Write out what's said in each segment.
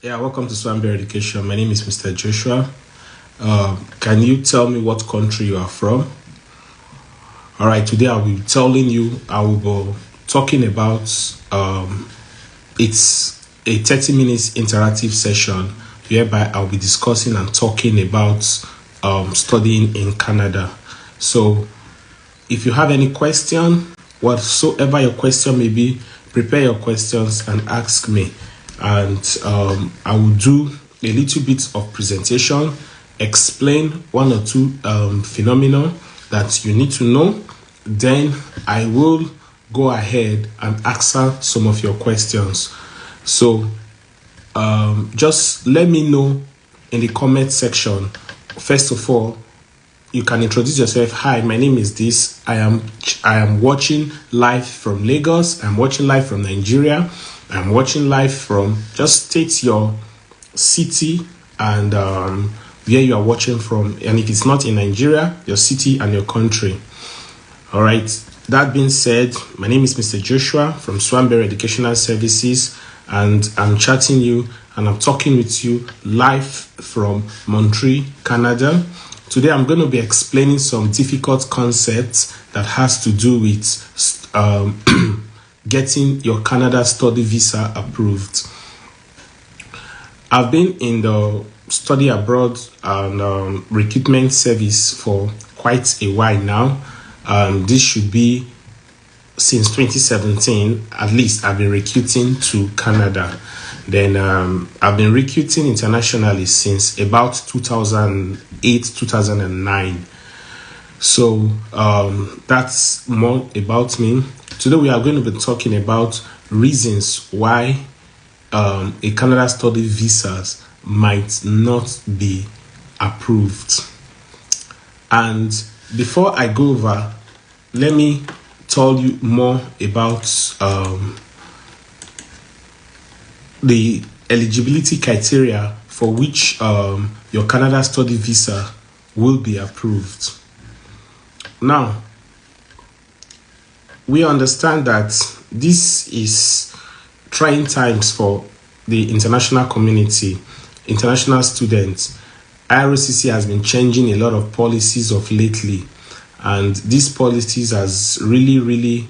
Yeah, welcome to Swanberry Education. My name is Mr. Joshua. Can you tell me what country you are from? All right, today I will be talking about it's a 30 minutes interactive session whereby I'll be discussing and talking about studying in Canada. So if you have any question, whatsoever your question may be, prepare your questions and ask me. And I will do a little bit of presentation, explain one or two phenomena that you need to know. Then I will go ahead and answer some of your questions. So just let me know in the comment section. First of all, you can introduce yourself. Hi, my name is this. I am watching live from Lagos. I'm watching live from Nigeria. I'm watching live from. Just state your city and where you are watching from. And if it's not in Nigeria, your city and your country. All right. That being said, my name is Mr. Joshua from Swanberry Educational Services, and I'm chatting you and I'm talking with you live from Montreal, Canada. Today, I'm going to be explaining some difficult concepts that has to do with getting your Canada study visa approved. I've been in the study abroad and recruitment service for quite a while now. This should be since 2017, at least I've been recruiting to Canada. Then I've been recruiting internationally since about 2008, 2009. So that's more about me. Today we are going to be talking about reasons why a Canada study visas might not be approved. And before I go over, let me tell you more about the eligibility criteria for which your Canada study visa will be approved. Now, we understand that this is trying times for the international community, international students. IRCC has been changing a lot of policies of lately, and these policies has really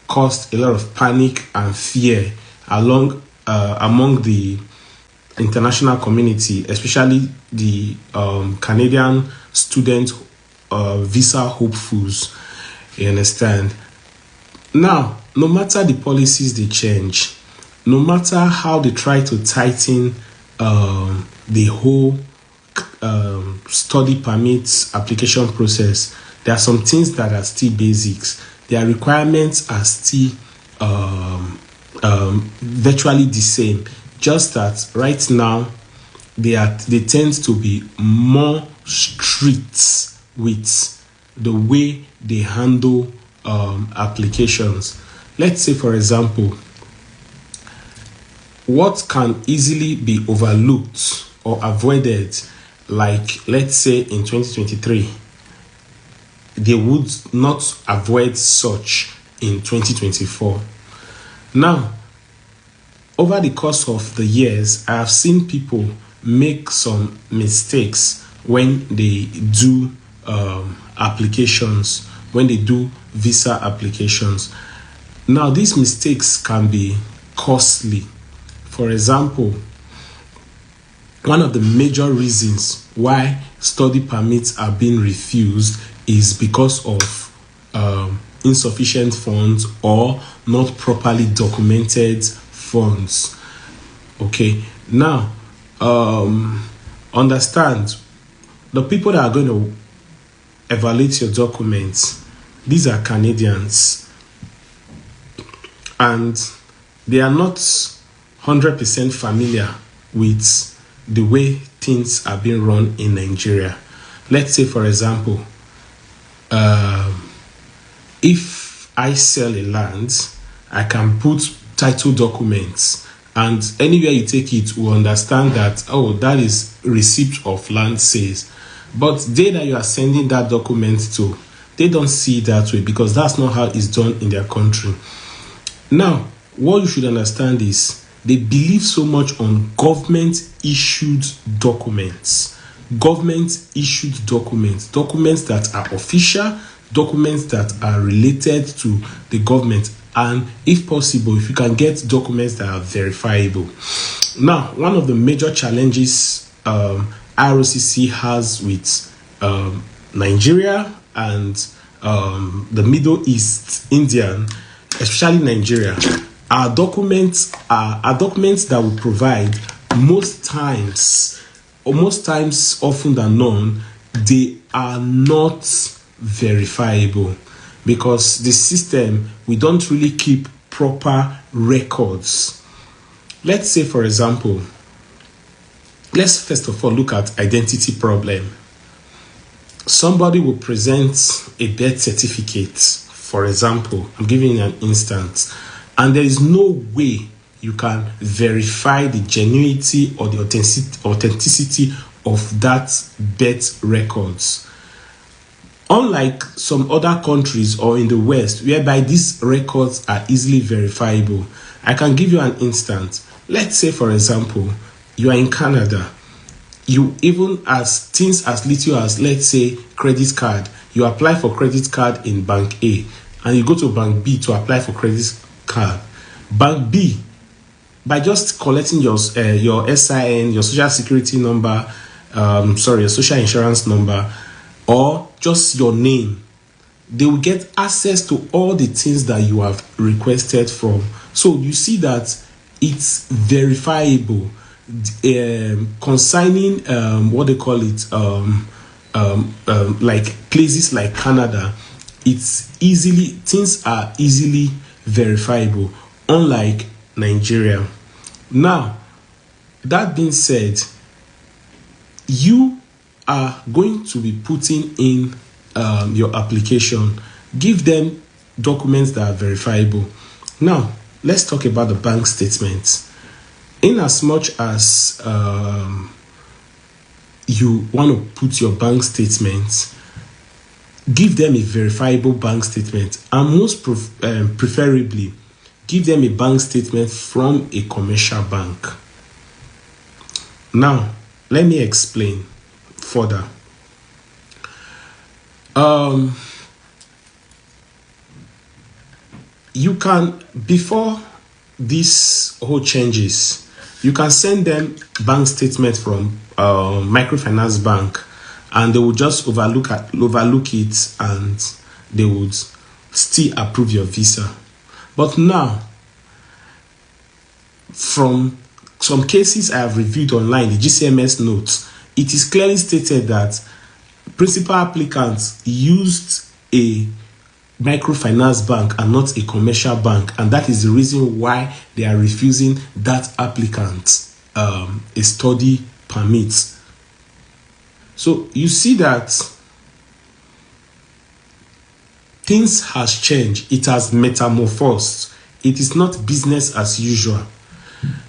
caused a lot of panic and fear among the international community, especially the Canadian student visa hopefuls. You understand? Now, no matter the policies they change, no matter how they try to tighten the whole study permits application process, there are some things that are still basics. Their requirements are still virtually the same, just that right now they tend to be more strict with the way they handle applications. Let's say, for example, what can easily be overlooked or avoided, like let's say in 2023, they would not avoid such in 2024. Now, over the course of the years, I have seen people make some mistakes when they do applications, when they do visa applications. Now, these mistakes can be costly. For example, one of the major reasons why study permits are being refused is because of insufficient funds or not properly documented funds. Okay, now understand, the people that are going to evaluate your documents, these are Canadians, and they are not 100% familiar with the way things are being run in Nigeria. Let's say, for example, if I sell a land, I can put title documents, and anywhere you take it will understand that, oh, that is receipt of land sales. But they that you are sending that document to, they don't see it that way, because that's not how it's done in their country. Now, what you should understand is they believe so much on government issued documents. Government issued documents that are official, documents that are related to the government, and if possible, if you can get documents that are verifiable. Now, one of the major challenges ROCC has with Nigeria and the Middle East, Indian, especially Nigeria, are documents that we provide most times, often than none, they are not verifiable, because the system, we don't really keep proper records. Let's say, for example, let's first of all look at identity problem. Somebody will present a birth certificate, for example, I'm giving you an instance, and there is no way you can verify the genuinity or the authenticity of that birth records. Unlike some other countries or in the West, whereby these records are easily verifiable. I can give you an instance. Let's say, for example, you are in Canada. You, even as things as little as, let's say, credit card, you apply for credit card in Bank A, and you go to Bank B to apply for credit card. Bank B, by just collecting your SIN, your social security number, your social insurance number, or just your name, they will get access to all the things that you have requested from. So you see that it's verifiable. Concerning what they call it, like places like Canada, things are easily verifiable, unlike Nigeria. Now, that being said, you are going to be putting in your application. Give them documents that are verifiable. Now, let's talk about the bank statement. In as much as you want to put your bank statement, give them a verifiable bank statement, and most preferably, give them a bank statement from a commercial bank. Now, let me explain further. You can, before this whole changes, you can send them bank statement from microfinance bank, and they will just overlook it, and they would still approve your visa. But now, from some cases I have reviewed online, the GCMS notes, it is clearly stated that principal applicants used a microfinance bank and not a commercial bank, and that is the reason why they are refusing that applicant a study permit. So you see that things has changed. It has metamorphosed. It is not business as usual.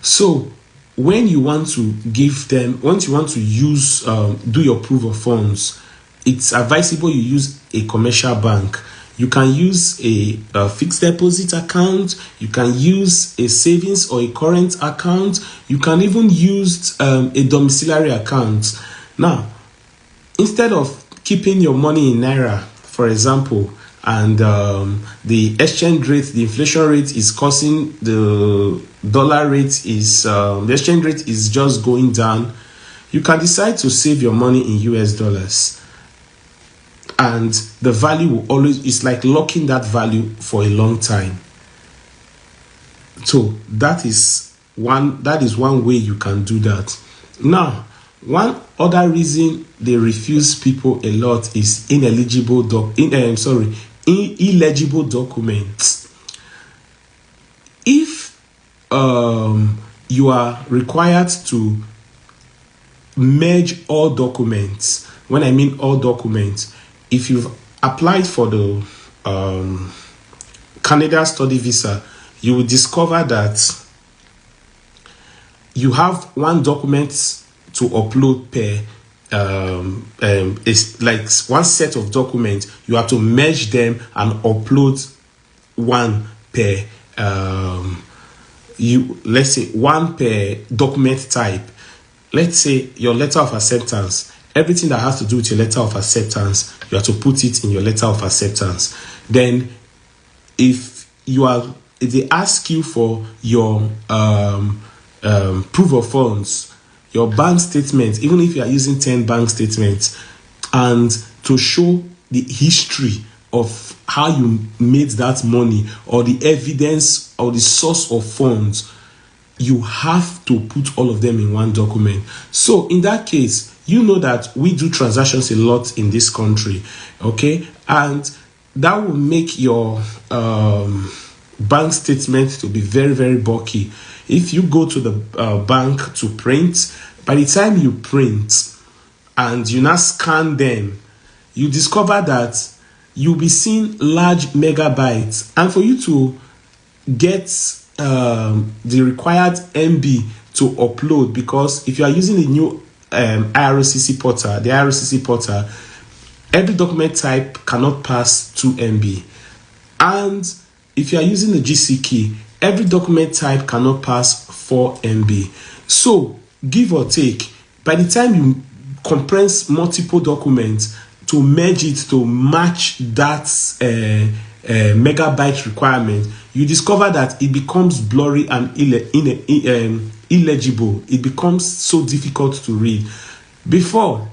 So when you want to give them, once you want to use, do your proof of funds, it's advisable you use a commercial bank. You can use a fixed deposit account. You can use a savings or a current account. You can even use a domiciliary account. Now, instead of keeping your money in Naira, for example, and the exchange rate, the inflation rate is causing the dollar rate is, the exchange rate is just going down, you can decide to save your money in US dollars. And the value will always, it's like locking that value for a long time. So that is one way you can do that. Now, one other reason they refuse people a lot is illegible documents. If you are required to merge all documents, when I mean all documents, if you've applied for the Canada study visa, you will discover that you have one document to upload per it's like one set of documents. You have to merge them and upload one per let's say one per document type. Let's say your letter of acceptance, everything that has to do with your letter of acceptance, you have to put it in your letter of acceptance. Then if they ask you for your proof of funds, your bank statement, even if you are using 10 bank statements, and to show the history of how you made that money, or the evidence or the source of funds, you have to put all of them in one document. So in that case, you know that we do transactions a lot in this country, okay? And that will make your bank statement to be very, very bulky. If you go to the bank to print, by the time you print and you now scan them, you discover that you'll be seeing large megabytes. And for you to get the required MB to upload, because if you are using the new IRCC portal, every document type cannot pass 2 MB. And if you are using the GC key, every document type cannot pass 4 MB. So, give or take, by the time you compress multiple documents to merge it to match that megabyte requirement, you discover that it becomes blurry and illegible. It becomes so difficult to read. Before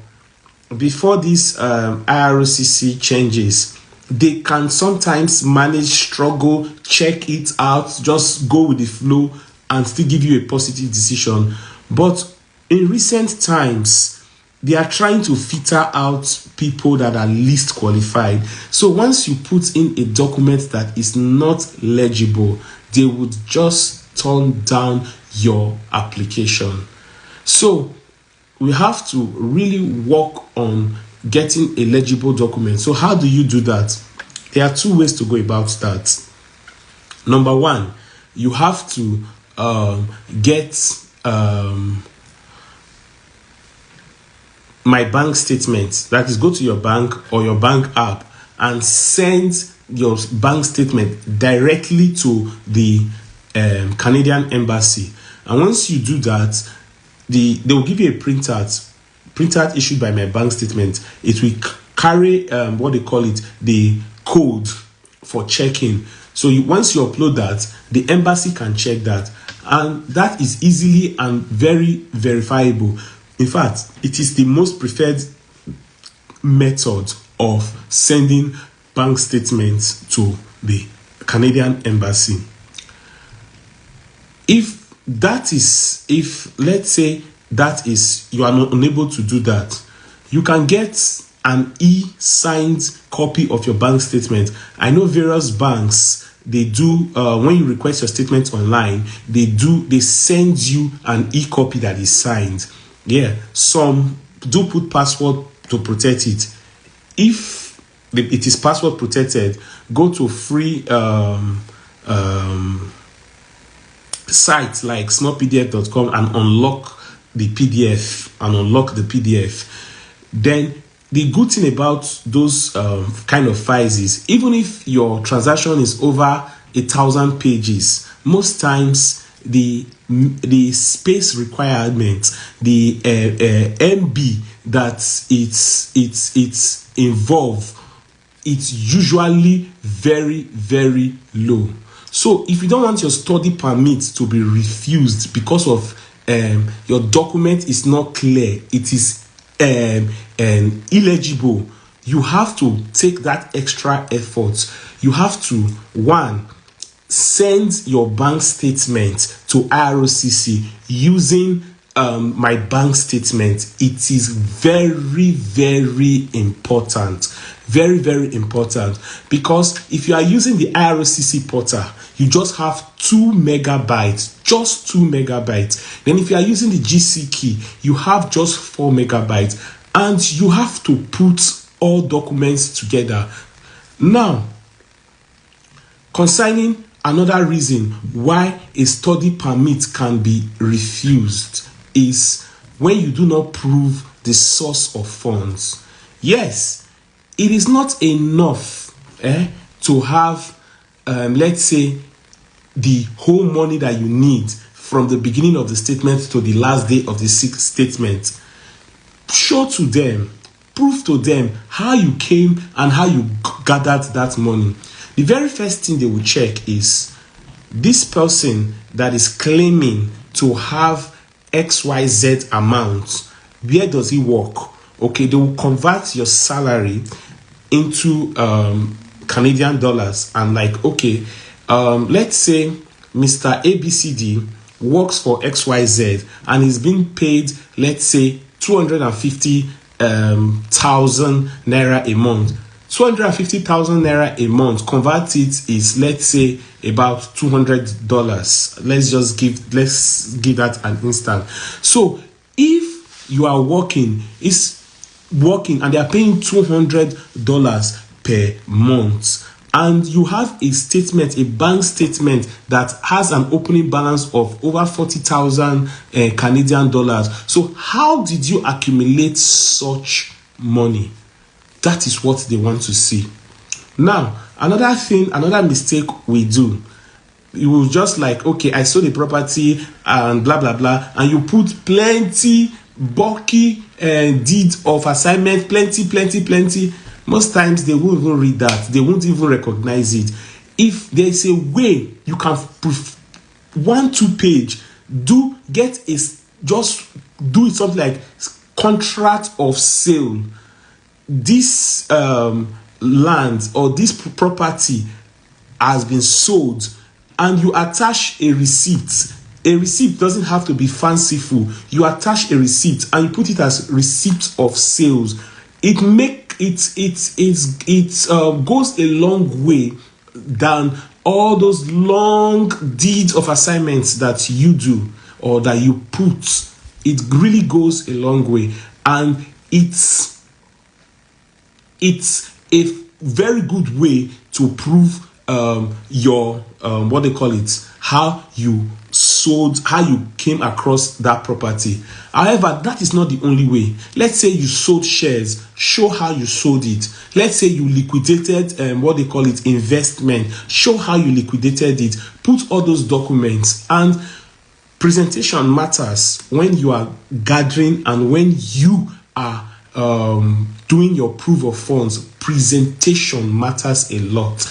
these IRCC changes, they can sometimes manage, struggle, check it out, just go with the flow and still give you a positive decision. But in recent times, they are trying to filter out people that are least qualified. So once you put in a document that is not legible, they would just turn down your application. So we have to really work on getting a legible document. So how do you do that? There are 2 ways to go about that. Number 1, you have to get MyBankStatement. That is, go to your bank or your bank app and send your bank statement directly to the Canadian embassy. And once you do that, they will give you a printout issued by MyBankStatement. It will carry what they call it, the code for checking. So once you upload that, the embassy can check that, and that is easily and very verifiable. In fact, it is the most preferred method of sending bank statements to the Canadian embassy. If let's say that is, you are not unable to do that, you can get an e-signed copy of your bank statement. I know various banks, they do, when you request your statement online, they send you an e-copy that is signed. Yeah, some do put password to protect it. If it is password protected, go to free sites like smallpdf.com and unlock the PDF Then the good thing about those kind of files is, even if your transaction is over 1,000 pages, most times the space requirement, the MB that it's involved, it's usually very, very low. So if you don't want your study permit to be refused because of your document is not clear, it is illegible, you have to take that extra effort. You have to, 1, send your bank statement to IRCC using MyBankStatement. It is very, very important. Very, very important. Because if you are using the IRCC portal, you just have 2 megabytes. Just 2 megabytes. Then if you are using the GC key, you have just 4 megabytes. And you have to put all documents together. Now, concerning another reason why a study permit can be refused is when you do not prove the source of funds. Yes, it is not enough to have, let's say, the whole money that you need from the beginning of the statement to the last day of the statement. Show to them, prove to them how you came and how you gathered that money. The very first thing they will check is this person that is claiming to have XYZ amount, where does he work? Okay, they will convert your salary into Canadian dollars, and like, okay, let's say Mr. ABCD works for XYZ and is being paid, let's say, 250,000 naira a month. 250,000 naira a month, convert it is, let's say, about $200. Let's give that an instant. So if you are working and they are paying $200 per month, and you have a statement, a bank statement that has an opening balance of over 40,000 Canadian dollars. So how did you accumulate such money? That is what they want to see. Now, another mistake we do, you will just like, okay, I sold the property and blah, blah, blah, and you put plenty bulky deed of assignment, plenty. Most times they won't even read that. They won't even recognize it. If there is a way you can 1-2 page, just do it something like contract of sale. This land or this property has been sold, and you attach a receipt. A receipt doesn't have to be fanciful. You attach a receipt and you put it as receipt of sales. It goes a long way than all those long deeds of assignments that you do or that you put. It really goes a long way, and it's a very good way to prove your how you sold, how you came across that property. However, that is not the only way. Let's say you sold shares, show how you sold it. Let's say you liquidated investment, show how you liquidated it. Put all those documents. And presentation matters when you are gathering and when you are doing your proof of funds. Presentation matters a lot.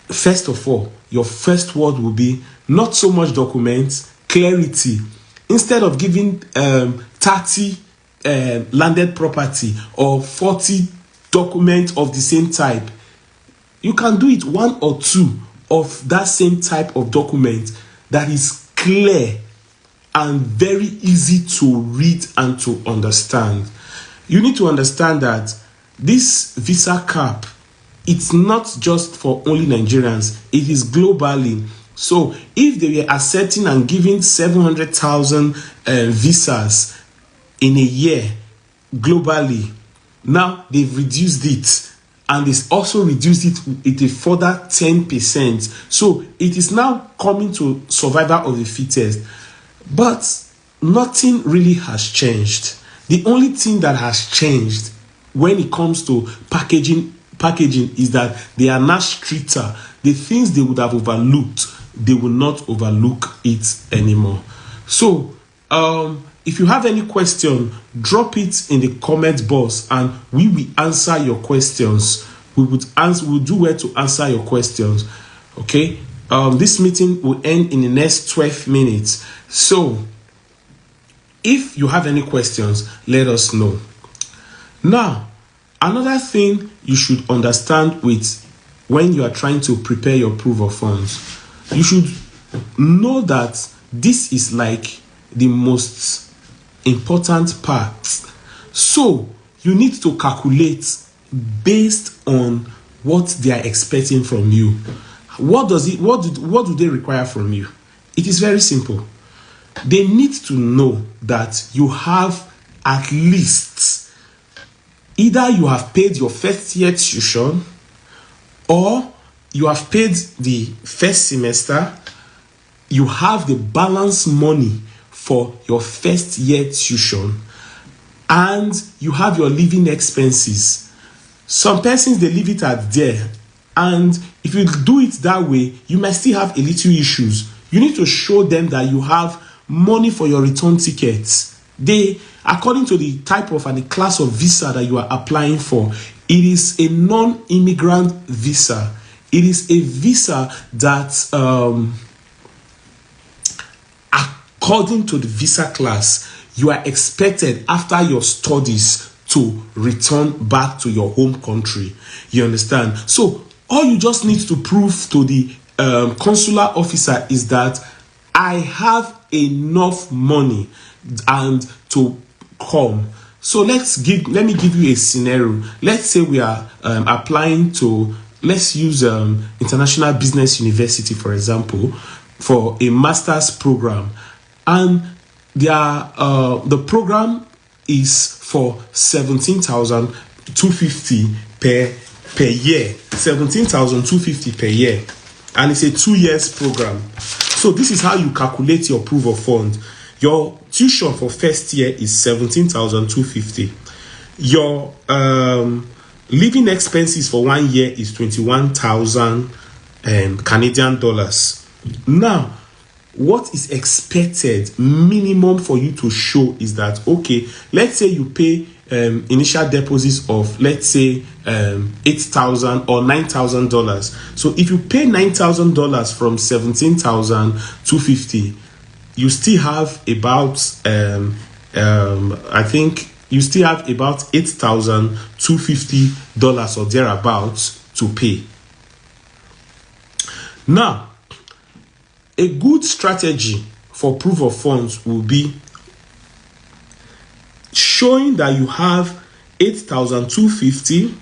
First of all, your first word will be not so much documents, clarity. Instead of giving 30 landed property or 40 documents of the same type, you can do it 1 or 2 of that same type of document that is clear and very easy to read and to understand. You need to understand that this visa cap, it's not just for only Nigerians, it is globally. So if they were accepting and giving 700,000 visas in a year globally, now they've reduced it, and it's also reduced it a further 10%. So it is now coming to survival of the fittest. But nothing really has changed. The only thing that has changed when it comes to packaging is that they are now stricter. The things they would have overlooked, they will not overlook it anymore. So if you have any question, drop it in the comment box and we will answer your questions. We will do well to answer your questions. Okay, this meeting will end in the next 12 minutes. So if you have any questions, let us know. Now, another thing you should understand when you are trying to prepare your proof of funds, you should know that this is like the most important part. So you need to calculate based on what they are expecting from you. What do they require from you? It is very simple. They need to know that you have at least, either you have paid your first year tuition or you have paid the first semester, you have the balance money for your first year tuition, and you have your living expenses. Some persons, they leave it at there. And if you do it that way, you might still have a little issues. You need to show them that you have money for your return tickets. They, according to the type of and the class of visa that you are applying for, it is a non-immigrant visa. It is a visa that, according to the visa class, you are expected after your studies to return back to your home country. You understand? So all you just need to prove to the consular officer is that I have enough money and to come. So let me give you a scenario. Let's say we are applying to, let's use International Business University, for example, for a master's program, and the program is for 17,250 per year. 17,250 per year, and it's a 2 years program. So this is how you calculate your proof of fund. Your tuition for first year is 17,250. Your living expenses for 1 year is 21,000 Canadian dollars. Now, what is expected minimum for you to show is that, okay, let's say you pay initial deposits of, let's say, $8,000 or $9,000. So if you pay $9,000 from 17,250, you still have about I think you still have about $8,250 or thereabouts to pay. Now, a good strategy for proof of funds will be showing that you have 8,250,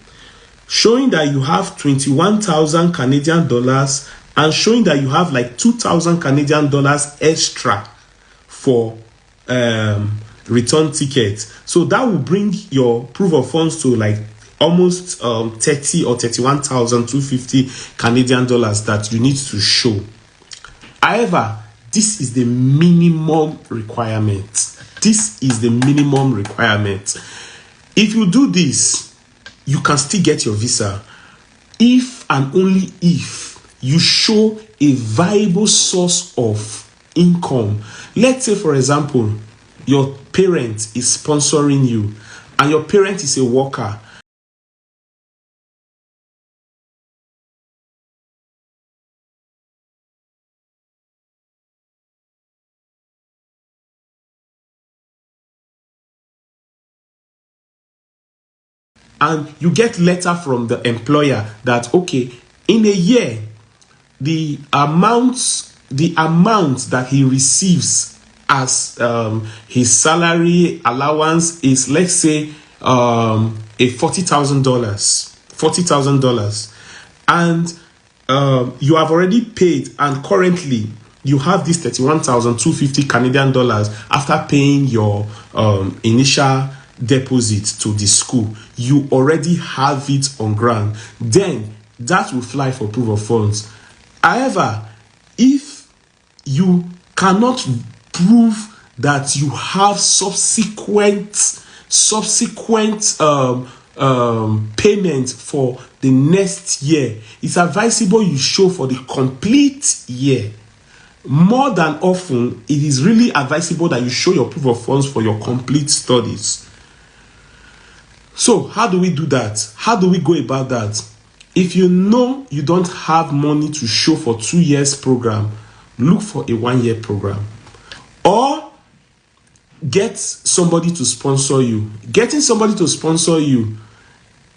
showing that you have 21,000 Canadian dollars, and showing that you have like 2,000 Canadian dollars extra for return tickets. So that will bring your proof of funds to like almost 30 or 31,250 Canadian dollars that you need to show. However, this is the minimum requirement. This is the minimum requirement. If you do this, you can still get your visa if and only if you show a viable source of income. Let's say, for example, your parent is sponsoring you and your parent is a worker. And you get letter from the employer that, okay, in a year, the amount that he receives as his salary allowance is, let's say, a $40,000, and you have already paid, and currently you have this 31,250 Canadian dollars after paying your initial deposit to the school. You already have it on ground. Then that will fly for proof of funds. However, if you cannot prove that you have subsequent payment for the next year, it's advisable you show for the complete year. More than often, it is really advisable that you show your proof of funds for your complete studies. So how do we do that? How do we go about that? If you know you don't have money to show for 2 years program, look for a 1 year program, or get somebody to sponsor you. Getting somebody to sponsor you,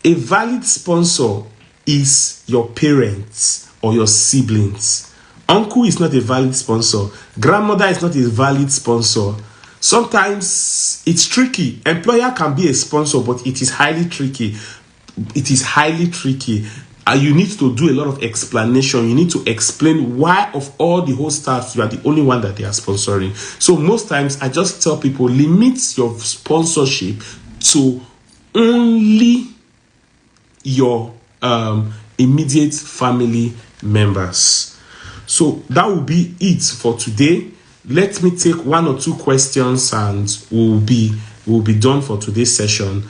a valid sponsor is your parents or your siblings. Uncle is not a valid sponsor. Grandmother is not a valid sponsor. Sometimes it's tricky. Employer can be a sponsor, but it is highly tricky. It is highly tricky. You need to do a lot of explanation. You need to explain why of all the whole staff, you are the only one that they are sponsoring. So most times I just tell people, limit your sponsorship to only your immediate family members. So that will be it for today. Let me take 1 or 2 questions and we'll be done for today's session.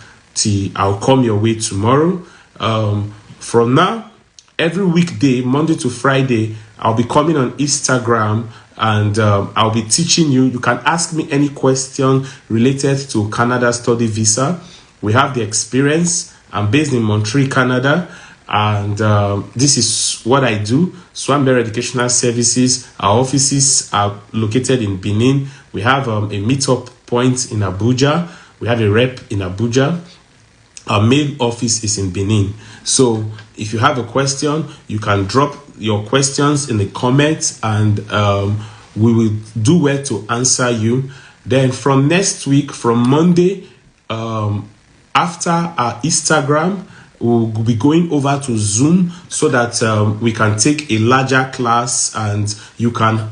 I'll come your way tomorrow. From now, every weekday, Monday to Friday, I'll be coming on Instagram, and I'll be teaching you. You can ask me any question related to Canada study visa. We have the experience. I'm based in Montreal, Canada, and this is what I do. Swanberry Educational Services. Our offices are located in Benin. We have a meetup point in Abuja. We have a rep in Abuja. Our main office is in Benin. So if you have a question, you can drop your questions in the comments, and we will do well to answer you. Then from next week, from Monday, after our Instagram, we'll be going over to Zoom so that we can take a larger class, and we can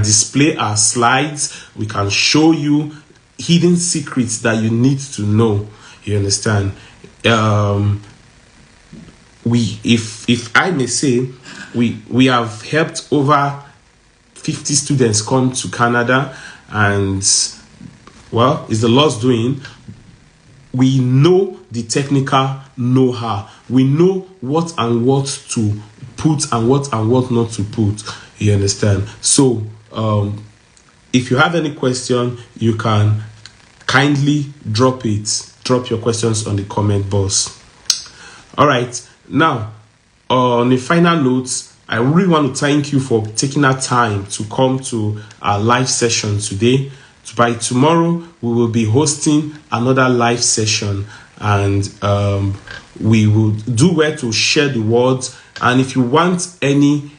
display our slides. We can show you hidden secrets that you need to know. You understand? If I may say, we have helped over 50 students come to Canada, and well, it's the Lord's doing. We know the technical know-how. We know what and what to put and what not to put. You understand? So if you have any question, you can kindly drop your questions on the comment box. All right. Now, on a final note, I really want to thank you for taking that time to come to our live session today. By tomorrow, we will be hosting another live session, and we will do well to share the words. And if you want any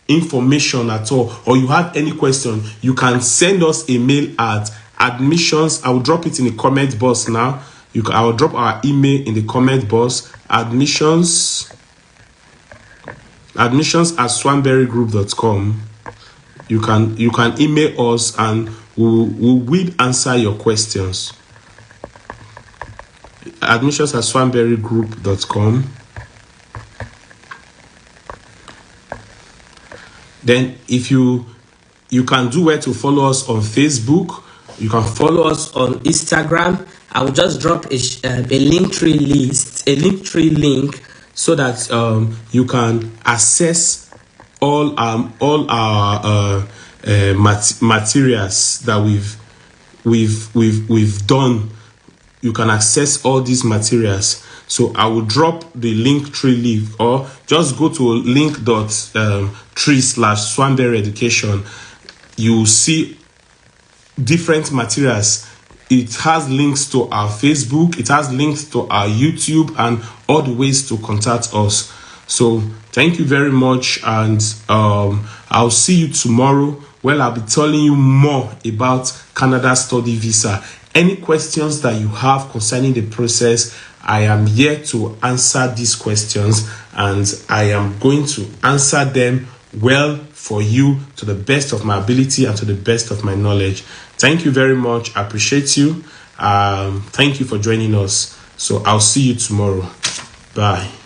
information at all, or you have any question, you can send us a mail at admissions. I will drop it in the comment box now. I will drop our email in the comment box. admissions@swanberrygroup.com. You can email us, and we will answer your questions. admissions@swanberrygroup.com. Then if you can do well to follow us on Facebook. You can follow us on Instagram. I will just drop a Linktree link, so that you can access all our materials that we've done. You can access all these materials. So I will drop the Linktree link, or just go to link.tree/Swanberry Education. You will see different materials. It has links to our Facebook, it has links to our YouTube, and all the ways to contact us. So thank you very much, and I'll see you tomorrow. Well, I'll be telling you more about Canada study visa. Any questions that you have concerning the process, I am here to answer these questions, and I am going to answer them well for you, to the best of my ability and to the best of my knowledge. Thank you very much. I appreciate you. Thank you for joining us. So I'll see you tomorrow. Bye.